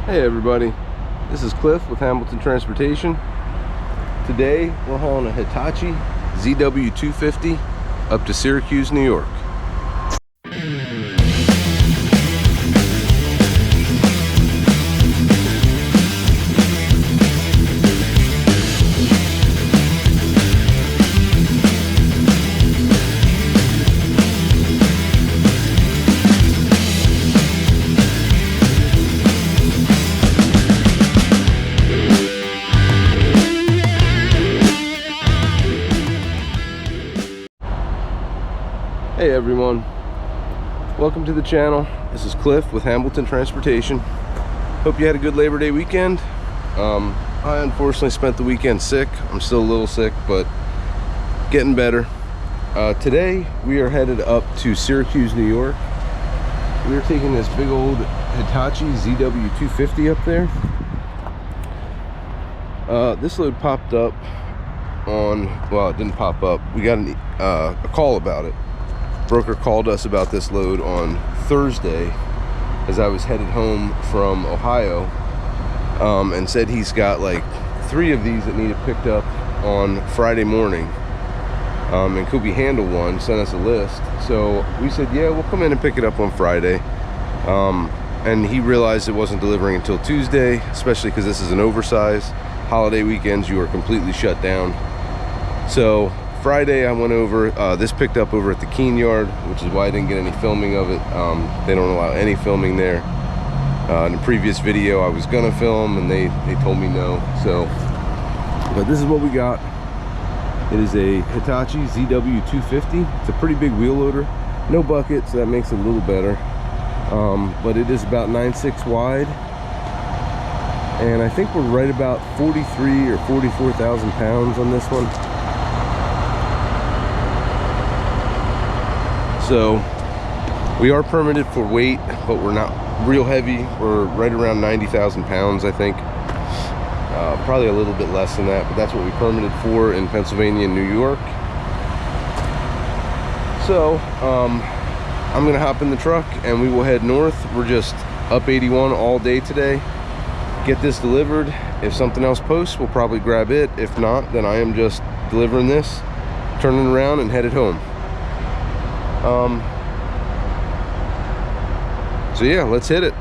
Hey everybody, this is Cliff with Hamilton Transportation. Today we're hauling a Hitachi ZW250 up to Syracuse, New York. Hey everyone, welcome to the channel. This is Cliff with Hamilton Transportation. Hope you had a good Labor Day weekend. I unfortunately spent the weekend sick. I'm still a little sick, but getting better. Today we are headed up to Syracuse, New York. We are taking this big old Hitachi ZW250 up there. This load popped up on, well, it didn't pop up. We got a call about it. Broker called us about this load on Thursday as I was headed home from Ohio, and said he's got like 3 of these that needed picked up on Friday morning, and could we handle one, sent us a list. So we said, yeah, we'll come in and pick it up on Friday. And he realized it wasn't delivering until Tuesday, especially because this is an oversize. Holiday weekends, you are completely shut down. So Friday I went over, this picked up over at the Keene Yard, which is why I didn't get any filming of it. They don't allow any filming there. In the previous video I was gonna film and they told me no. So, but this is what we got. It is a Hitachi ZW250. It's a pretty big wheel loader. No bucket, so that makes it a little better. But it is about 9.6 wide. And I think we're right about 43 or 44,000 pounds on this one. So we are permitted for weight, but we're not real heavy. We're right around 90,000 pounds, I think. Probably a little bit less than that, but that's what we permitted for in Pennsylvania and New York. So I'm gonna hop in the truck and we will head north. We're just up 81 all day today. Get this delivered. If something else posts, we'll probably grab it. If not, then I am just delivering this, turning around and headed home. So yeah, let's hit it.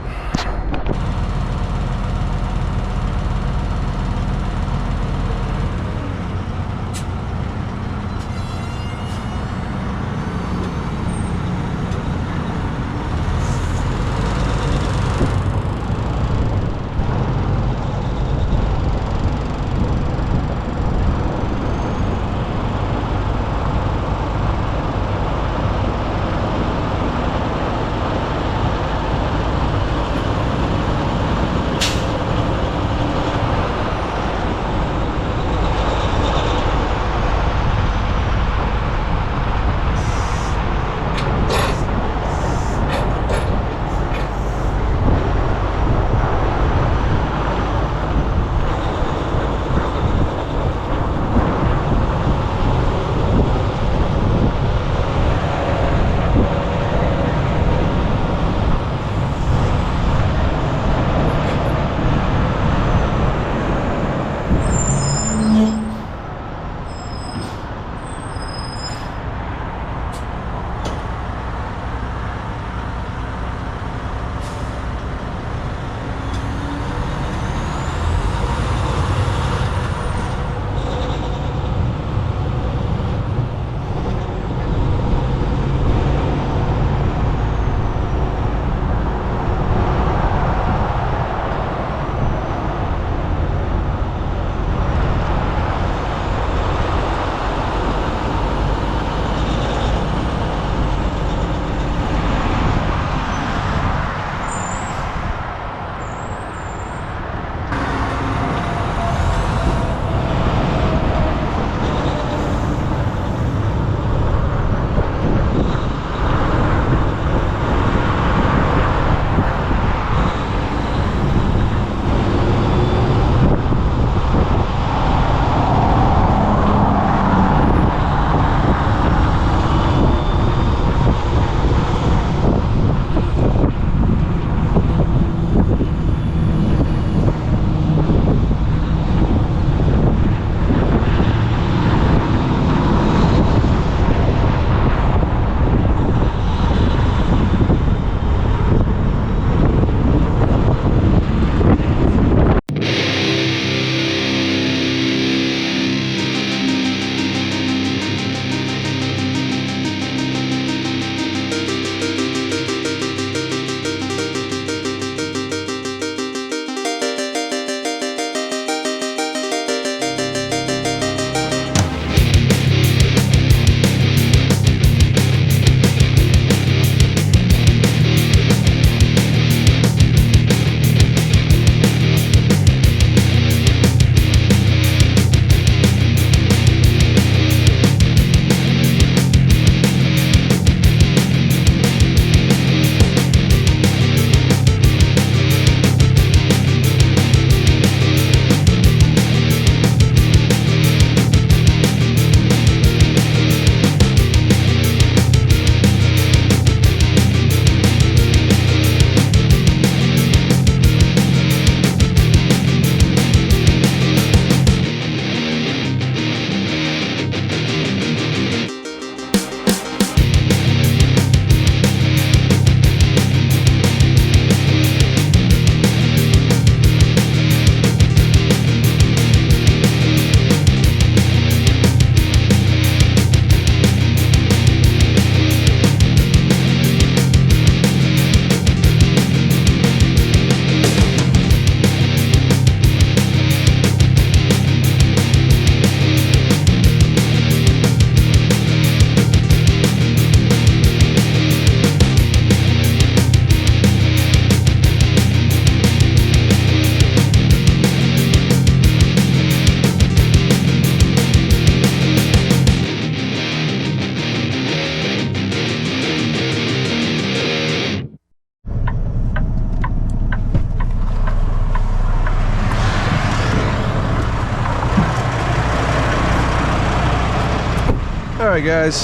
Alright guys,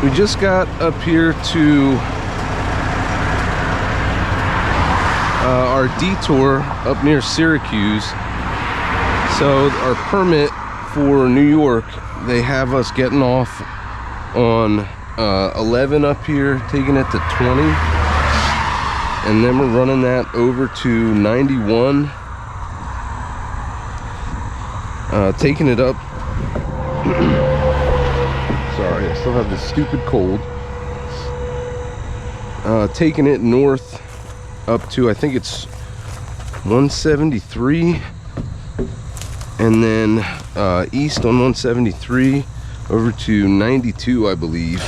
we just got up here to our detour up near Syracuse. So our permit for New York, they have us getting off on 11 up here, taking it to 20, and then we're running that over to 91, taking it up. Sorry, I still have this stupid cold. Taking it north up to, I think it's 173, and then east on 173 over to 92, I believe,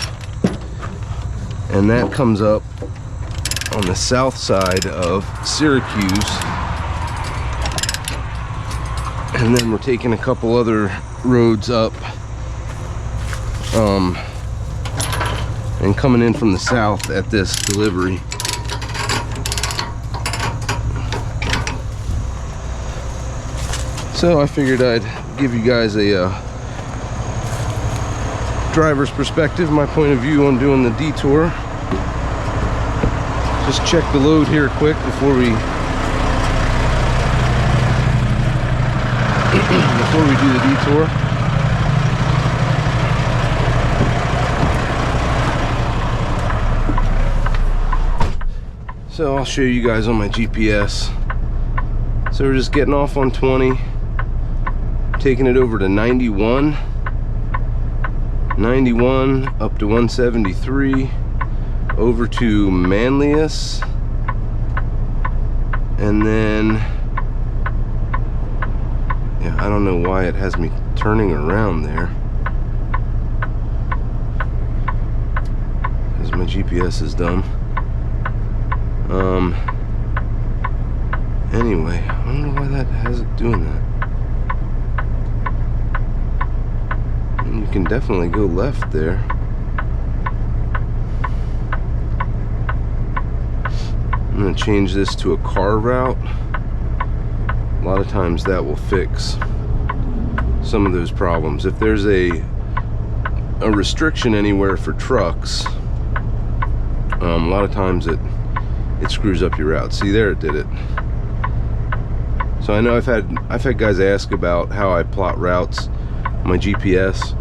and that comes up on the south side of Syracuse. And then we're taking a couple other roads up and coming in from the south at this delivery. So I figured I'd give you guys a driver's perspective, my point of view on doing the detour. Just check the load here quick before we do the detour. So I'll show you guys on my GPS. So we're just getting off on 20, taking it over to 91 up to 173, over to Manlius, and then yeah, I don't know why it has me turning around there, because my GPS is dumb. Anyway, I don't know why that has it doing that. And you can definitely go left there. I'm going to change this to a car route. A lot of times that will fix some of those problems. If there's a restriction anywhere for trucks, a lot of times it screws up your route. See, there it did it. So I know I've had guys ask about how I plot routes on my GPS.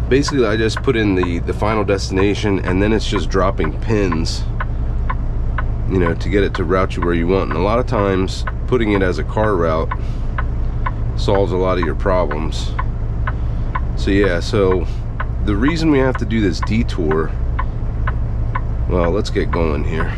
Basically, I just put in the final destination, and then it's just dropping pins, you know, to get it to route you where you want. And a lot of times putting it as a car route solves a lot of your problems. So yeah, so the reason we have to do this detour, well, let's get going here.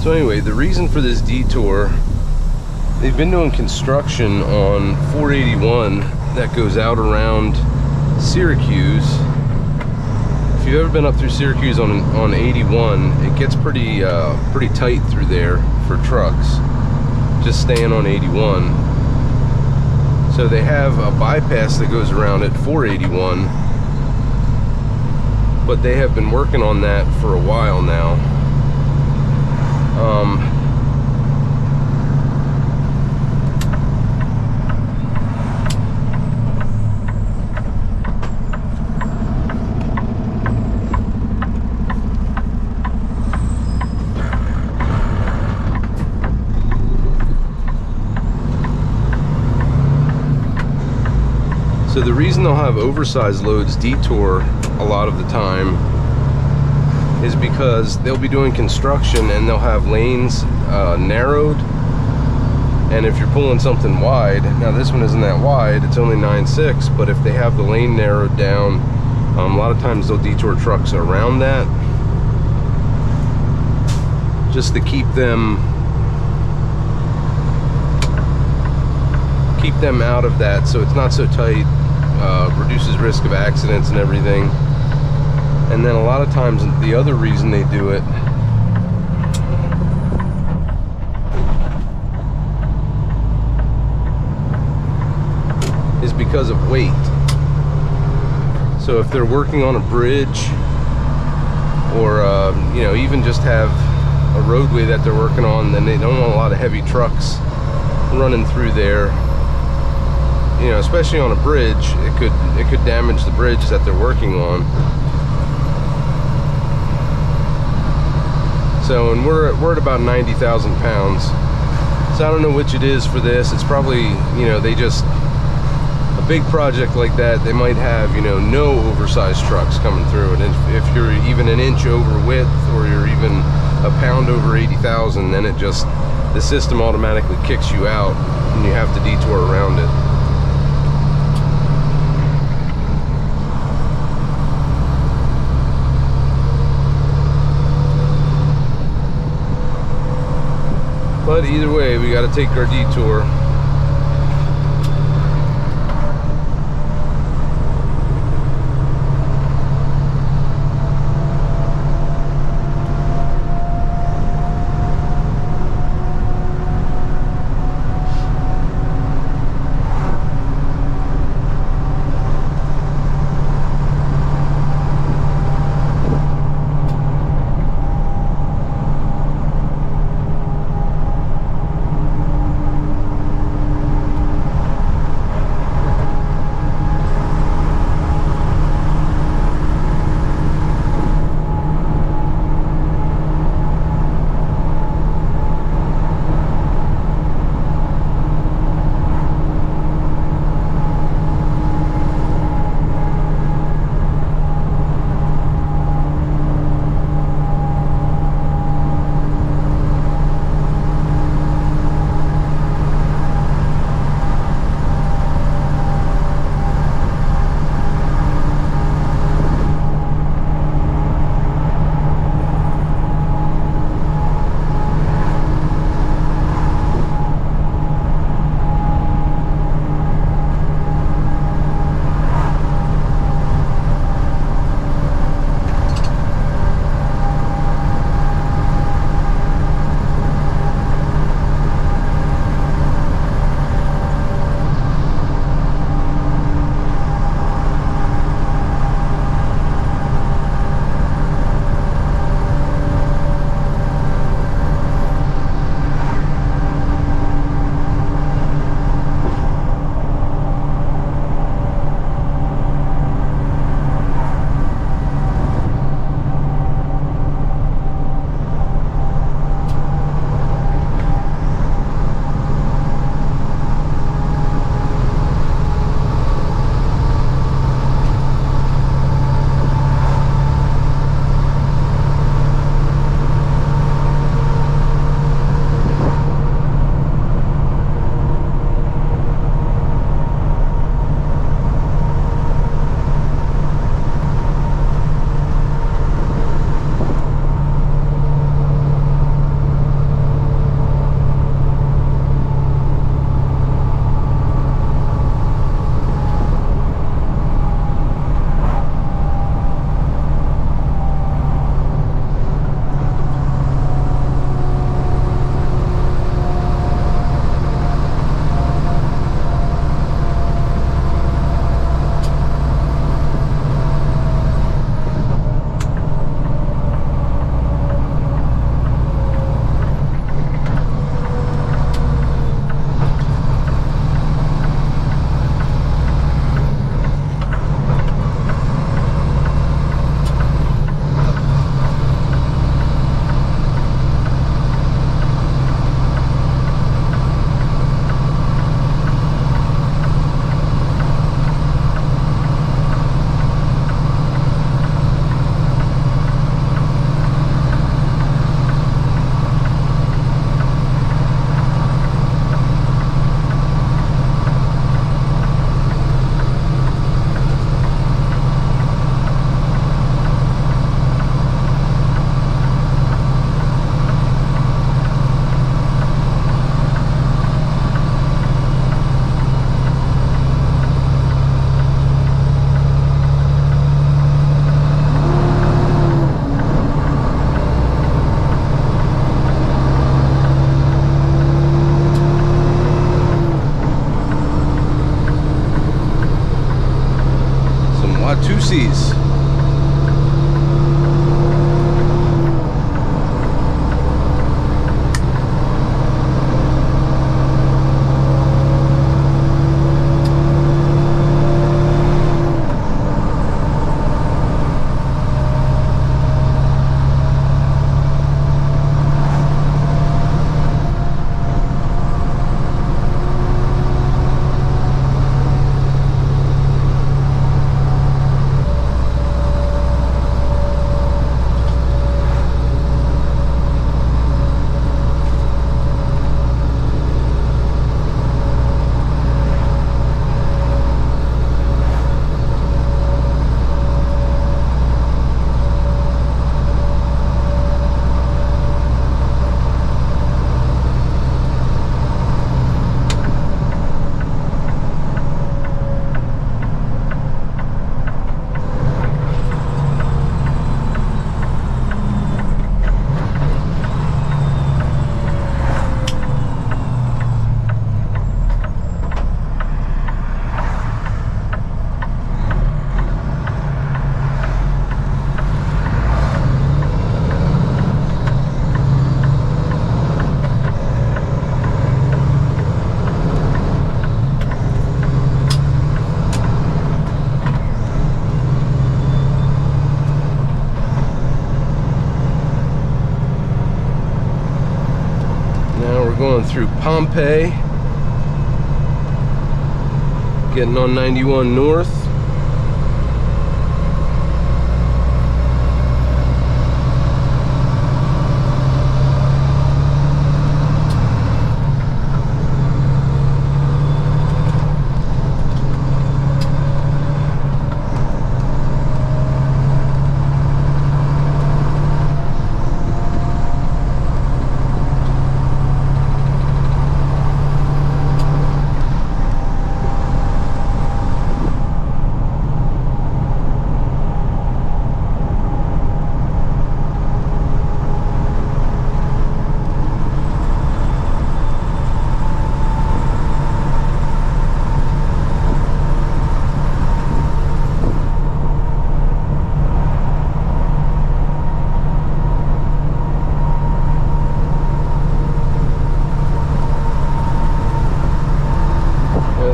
So anyway, the reason for this detour, they've been doing construction on 481 that goes out around Syracuse. If you've ever been up through Syracuse on 81, it gets pretty tight through there for trucks, just staying on 81. So they have a bypass that goes around at 481, but they have been working on that for a while now. So the reason they'll have oversized loads detour a lot of the time is because they'll be doing construction and they'll have lanes narrowed, and if you're pulling something wide, now this one isn't that wide, it's only 9.6, but if they have the lane narrowed down, a lot of times they'll detour trucks around that just to keep them out of that, so it's not so tight, reduces risk of accidents and everything. And then a lot of times the other reason they do it is because of weight. So if they're working on a bridge, or you know, even just have a roadway that they're working on, then they don't want a lot of heavy trucks running through there. You know, especially on a bridge, it could damage the bridge that they're working on. So, and we're at about 90,000 pounds. So I don't know which it is for this. It's probably, you know, they just, a big project like that, they might have, you know, no oversized trucks coming through. And if you're even an inch over width, or you're even a pound over 80,000, then it just, the system automatically kicks you out and you have to detour around it. But either way, we got to take our detour. going through Pompeii, getting on 91 North.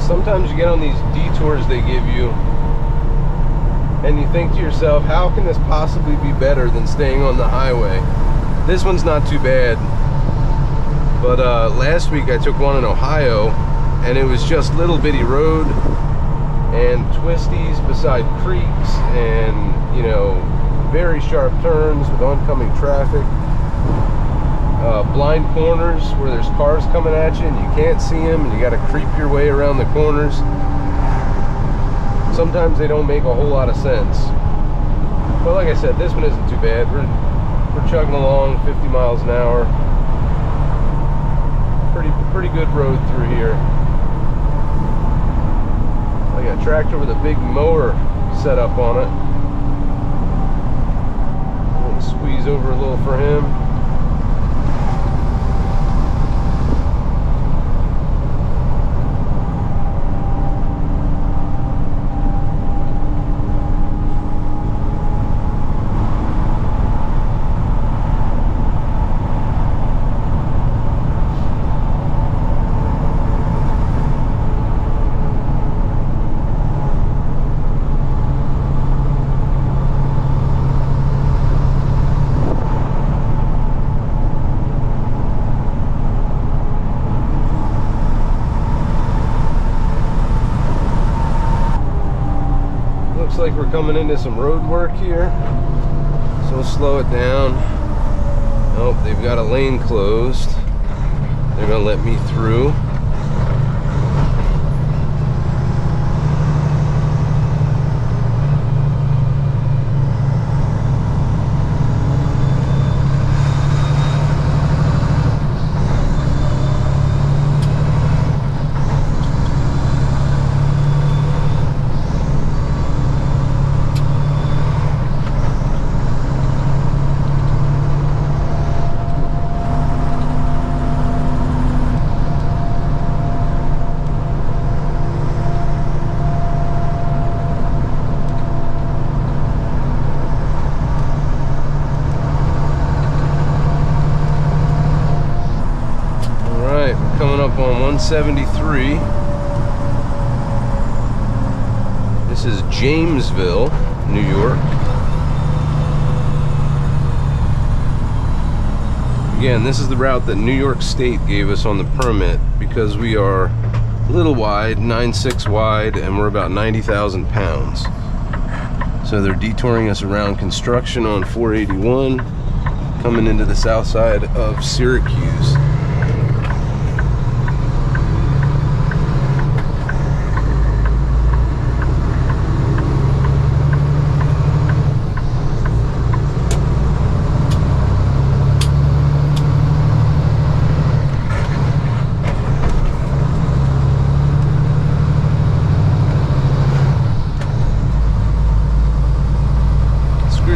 Sometimes you get on these detours they give you and you think to yourself, how can this possibly be better than staying on the highway? This one's not too bad, but last week I took one in Ohio and it was just little bitty road and twisties beside creeks and, you know, very sharp turns with oncoming traffic. Blind corners where there's cars coming at you and you can't see them and you got to creep your way around the corners. Sometimes they don't make a whole lot of sense. But like I said, this one isn't too bad. We're chugging along 50 miles an hour. Pretty good road through here. I got a tractor with a big mower set up on it. I'm gonna squeeze over a little for him. Like we're coming into some road work here, so we'll slow it down. Oh, they've got a lane closed. They're gonna let me through. Coming up on 173. This is Jamesville, New York. Again, this is the route that New York State gave us on the permit because we are a little wide, 9.6 wide, and we're about 90,000 pounds. So they're detouring us around construction on 481, coming into the south side of Syracuse.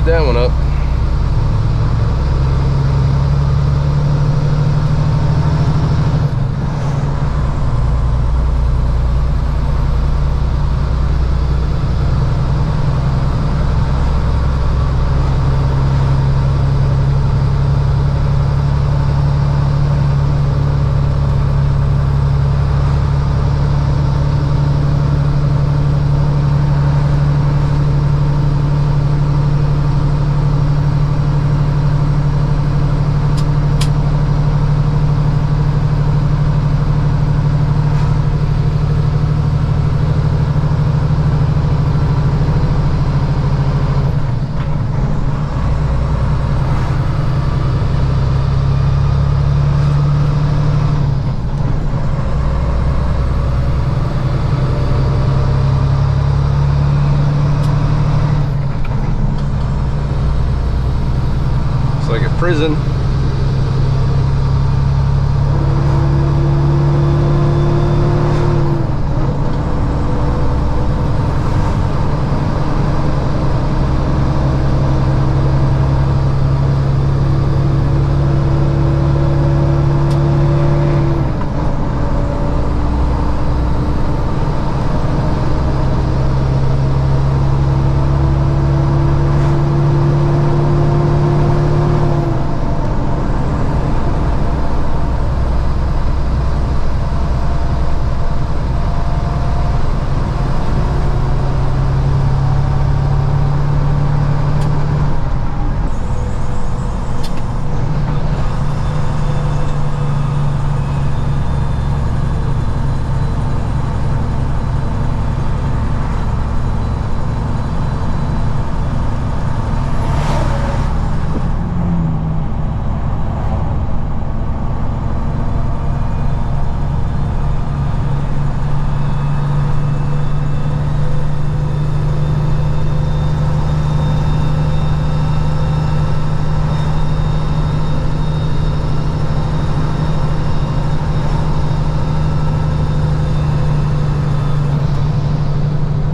That one up. like a prison.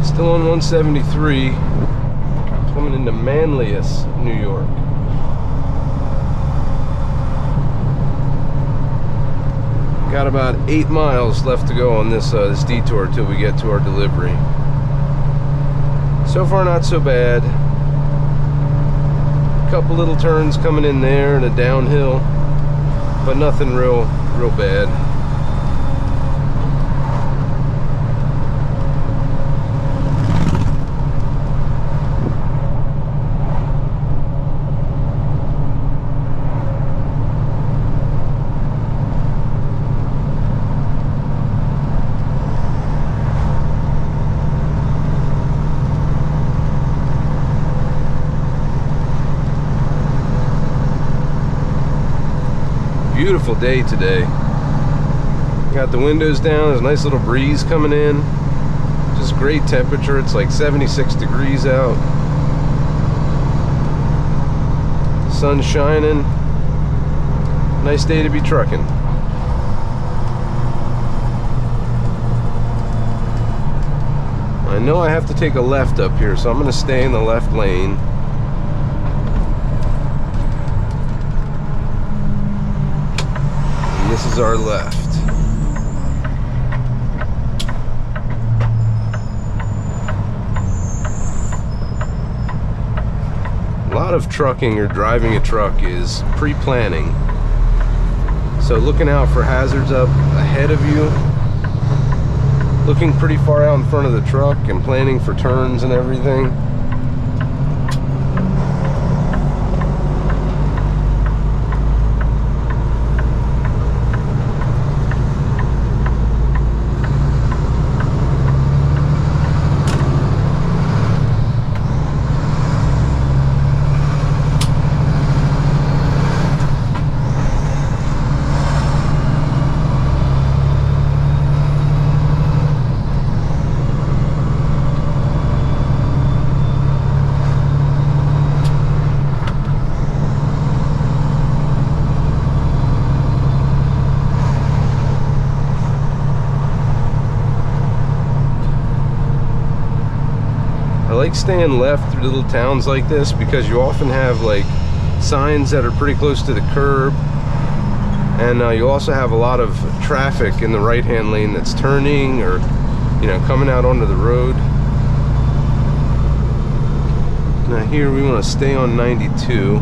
Still on 173, coming into Manlius, New York. Got about 8 miles left to go on this this detour till we get to our delivery. So far, not so bad. A couple little turns coming in there and a downhill, but nothing real bad. Beautiful day today. Got the windows down, there's a nice little breeze coming in. Just great temperature, it's like 76 degrees out. Sun's shining. Nice day to be trucking. I know I have to take a left up here, so I'm going to stay in the left lane. This is our left. A lot of trucking or driving a truck is pre-planning. So looking out for hazards up ahead of you, looking pretty far out in front of the truck and planning for turns and everything. I like staying left through little towns like this because you often have like signs that are pretty close to the curb, and you also have a lot of traffic in the right-hand lane that's turning or, you know, coming out onto the road. Now here we want to stay on 92.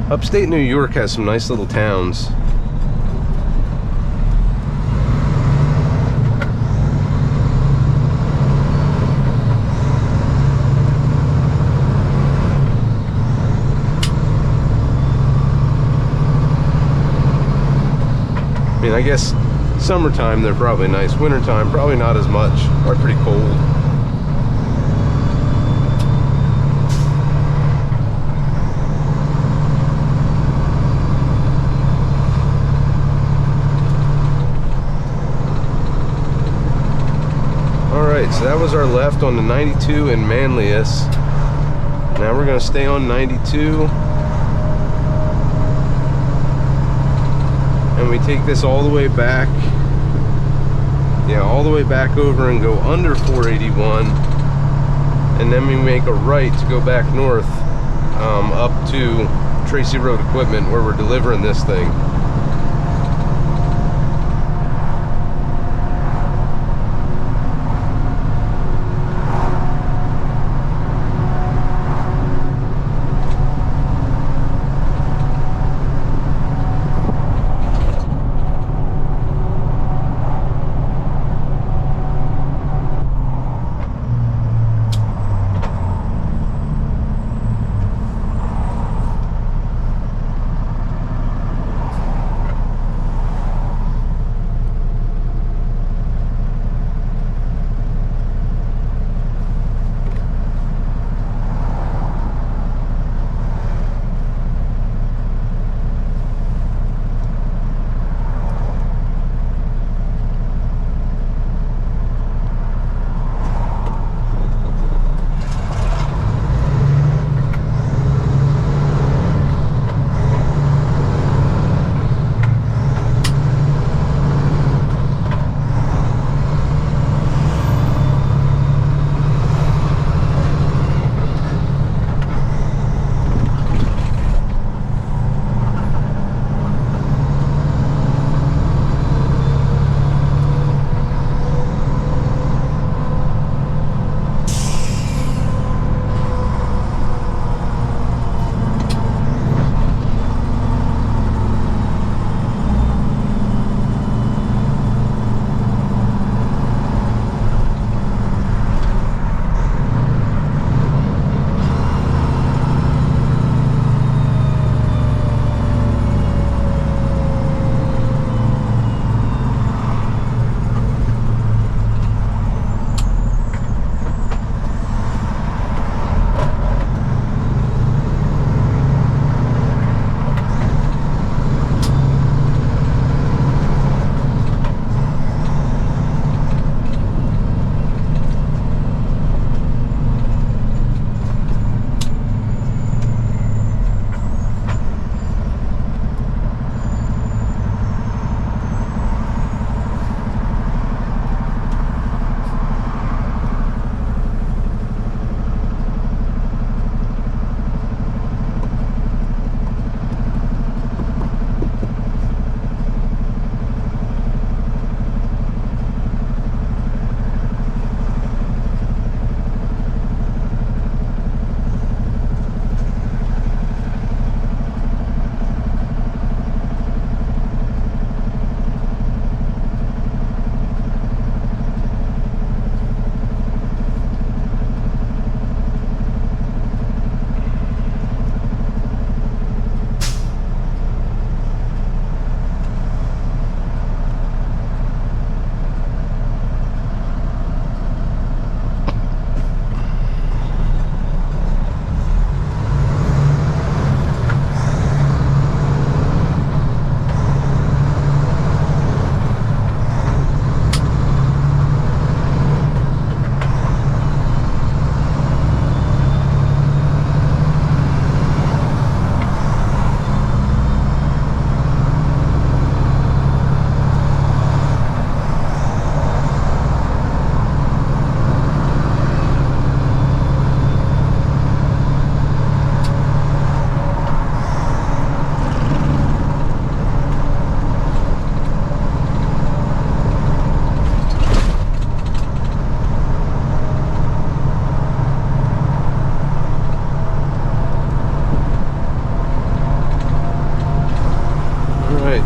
Upstate New York has some nice little towns. I guess summertime they're probably nice. Wintertime probably not as much. Probably pretty cold. Alright, so that was our left on the 92 in Manlius. Now we're going to stay on 92. And we take this all the way back. Yeah, all the way back over and go under 481. And then we make a right to go back north up to Tracy Road Equipment where we're delivering this thing.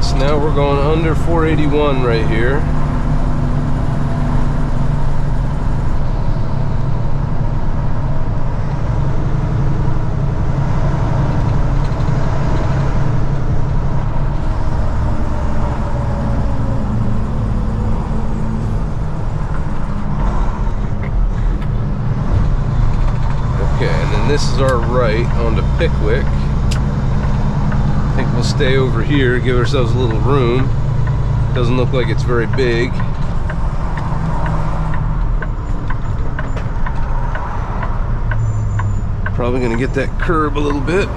So now we're going under 481 right here. is our right onto Pickwick. I think we'll stay over here, give ourselves a little room. Doesn't look like it's very big. Probably gonna get that curb a little bit.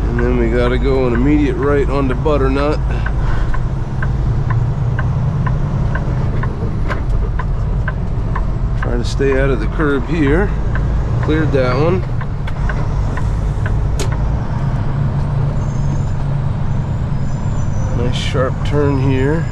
And then we gotta go an immediate right onto Butternut. Try to stay out of the curb here. Cleared that one. Nice sharp turn here.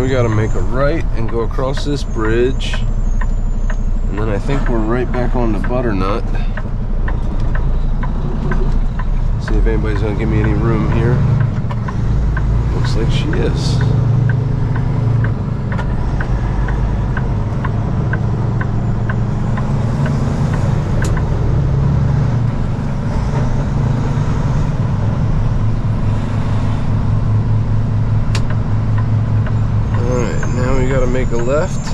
We got to make a right and go across this bridge, and then I think we're right back on the Butternut. See if anybody's gonna give me any room here. Looks like she is. Make a left.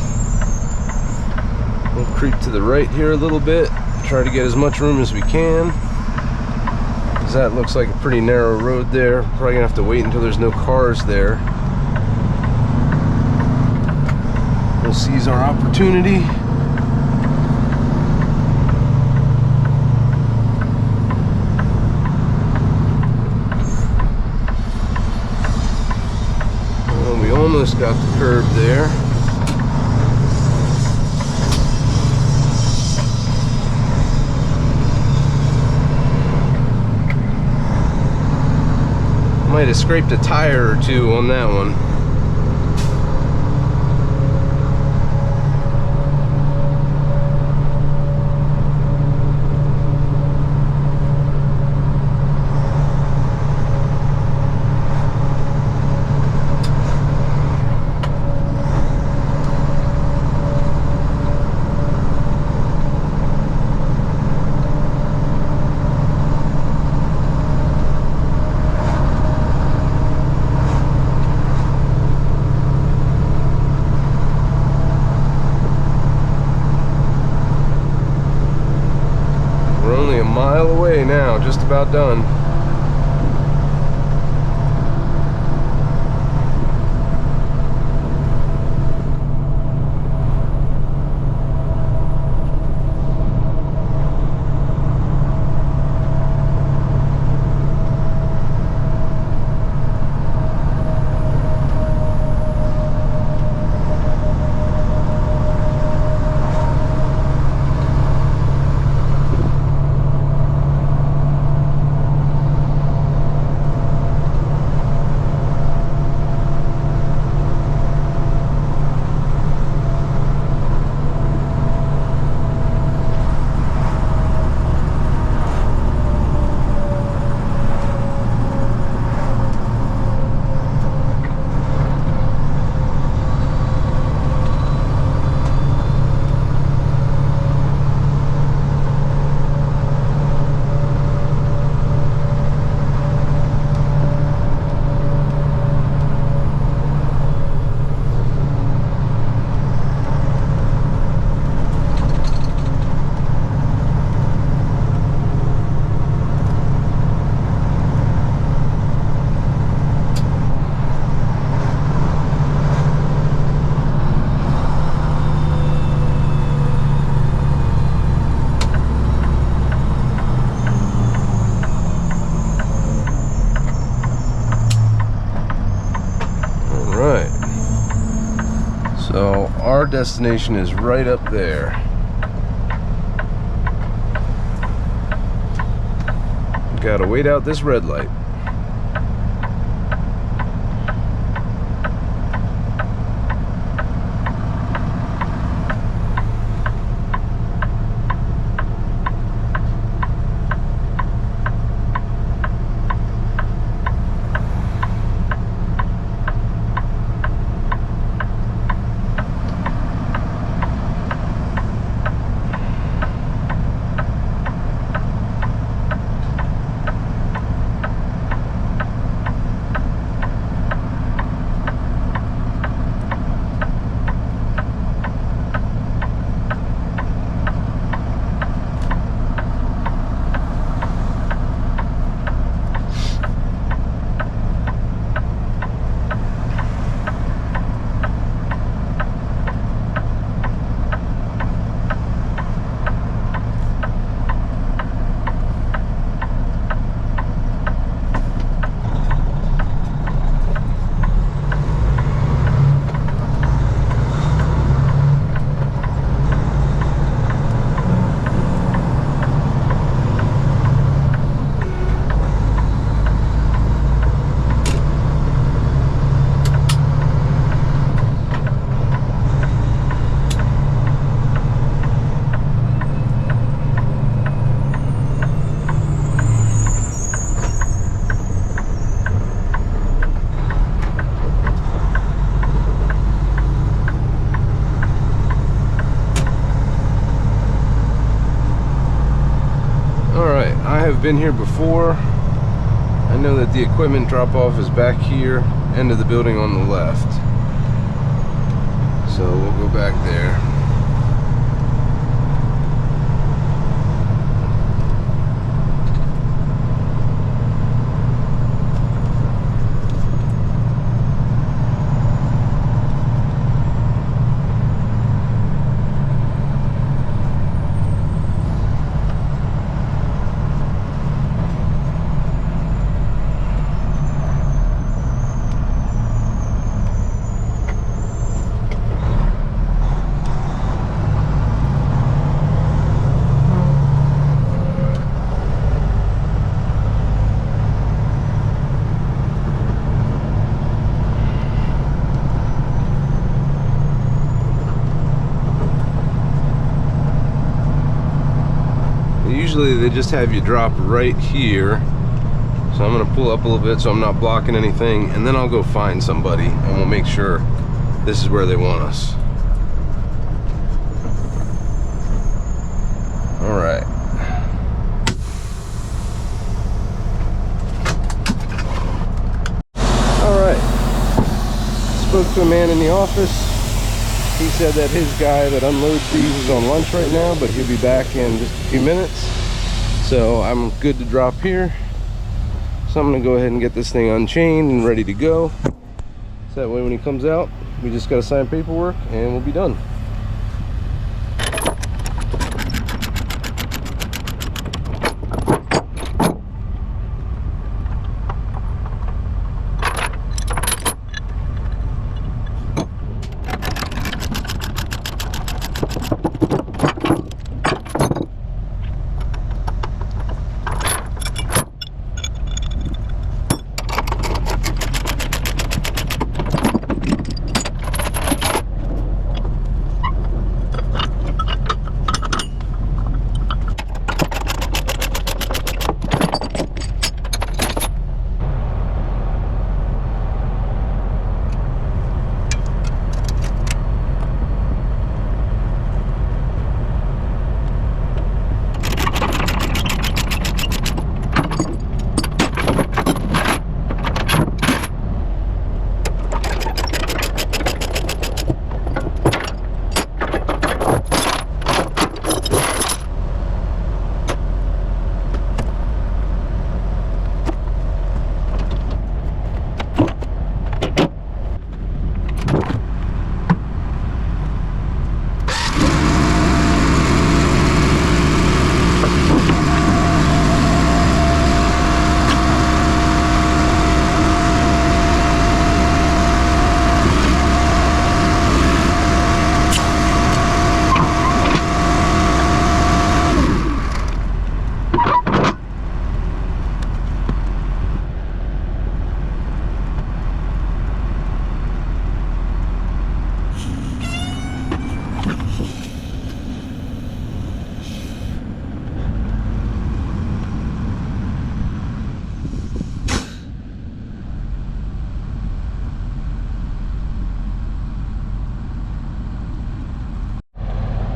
We'll creep to the right here a little bit, try to get as much room as we can, because that looks like a pretty narrow road there. Probably gonna have to wait until there's no cars there. We'll seize our opportunity. Well, we almost got the curb there. Might have scraped a tire or two on that one. mile away now, just about done. So our destination is right up there. Gotta wait out this red light. I've been here before. I know that the equipment drop-off is back here, end of the building on the left. So we'll go back there. Usually they just have you drop right here, so I'm gonna pull up a little bit so I'm not blocking anything, and then I'll go find somebody and we'll make sure this is where they want us. All right. All right. Spoke to a man in the office. He said that his guy that unloads these is on lunch right now, but he'll be back in just a few minutes. So I'm good to drop here. So I'm gonna go ahead and get this thing unchained and ready to go. So that way when he comes out, we just gotta sign paperwork and we'll be done.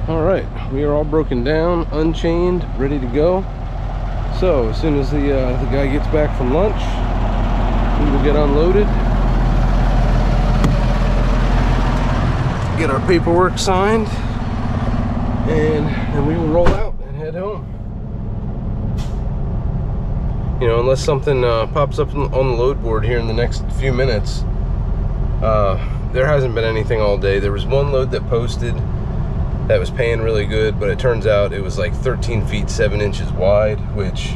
All right, we are all broken down, unchained, ready to go. So as soon as the guy gets back from lunch, we will get unloaded, get our paperwork signed, and then we will roll out and head home. You know, unless something pops up on the load board here in the next few minutes. There hasn't been anything all day. There was one load that posted that was paying really good, but it turns out it was like 13 feet 7 inches wide, which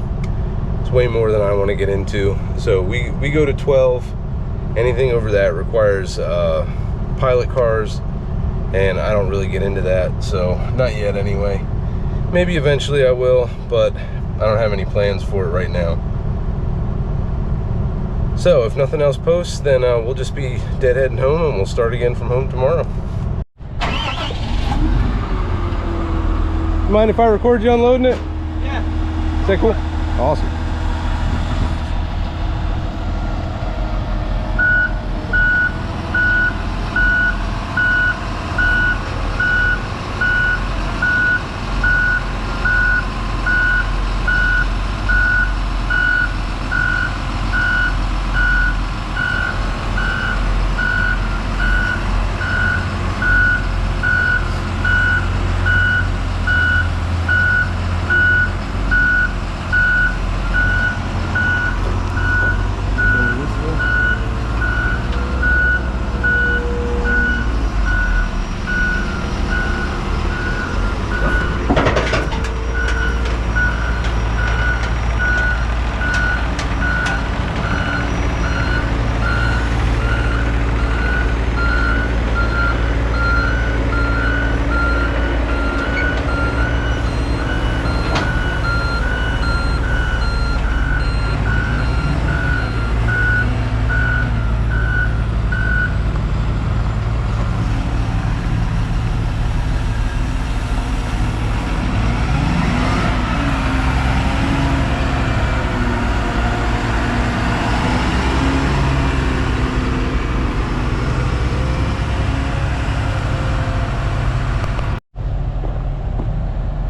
is way more than I want to get into. So we go to 12. Anything over that requires pilot cars, and I don't really get into that, so not yet anyway. Maybe eventually I will, but I don't have any plans for it right now. So if nothing else posts, then we'll just be deadheading home, and we'll start again from home tomorrow. Mind if I record you unloading it? Yeah. Is that cool? Awesome.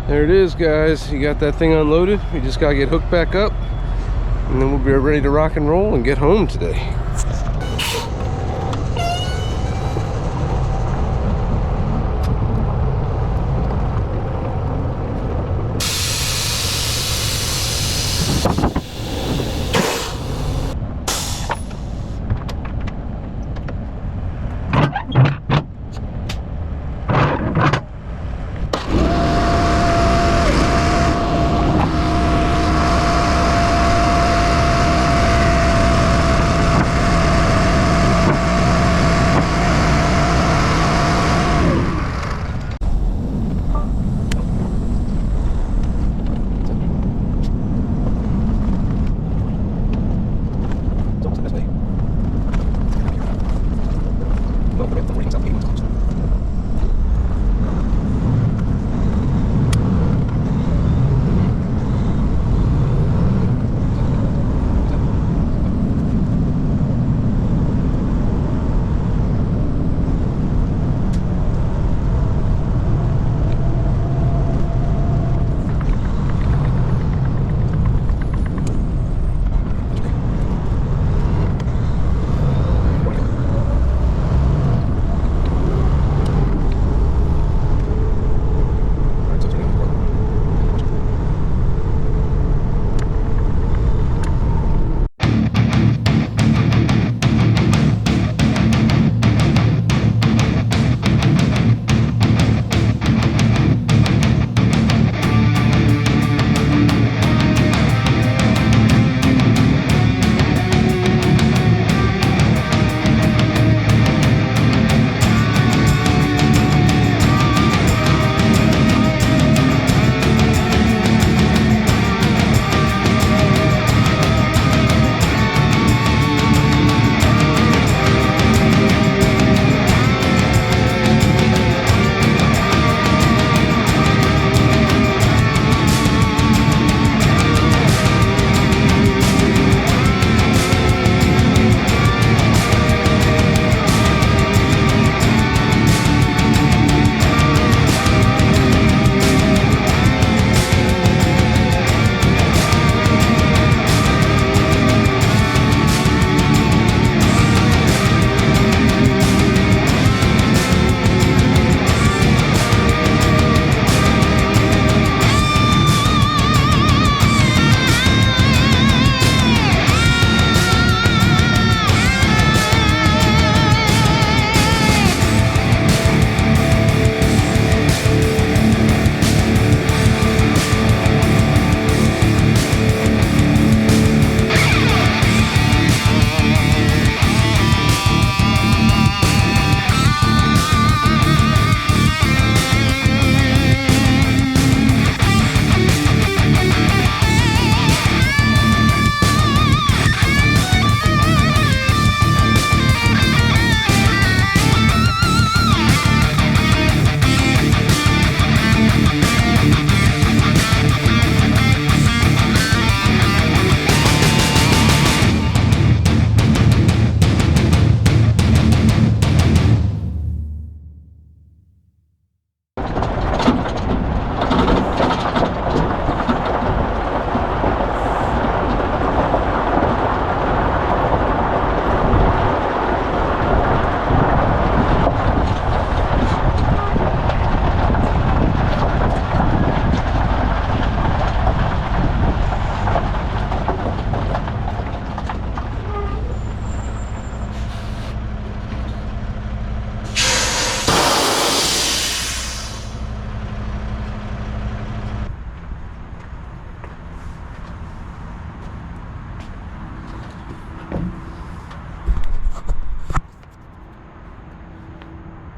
There it is, guys. You got that thing unloaded. We just gotta get hooked back up, and then we'll be ready to rock and roll and get home today.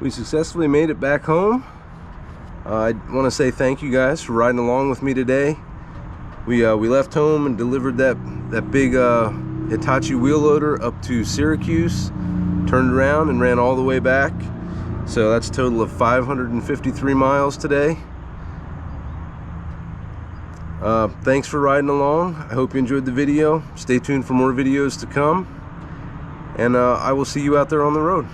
We successfully made it back home. I want to say thank you guys for riding along with me today. We left home and delivered that big Hitachi wheel loader up to Syracuse, turned around and ran all the way back. So that's a total of 553 miles today. Thanks for riding along. I hope you enjoyed the video. Stay tuned for more videos to come, and I will see you out there on the road.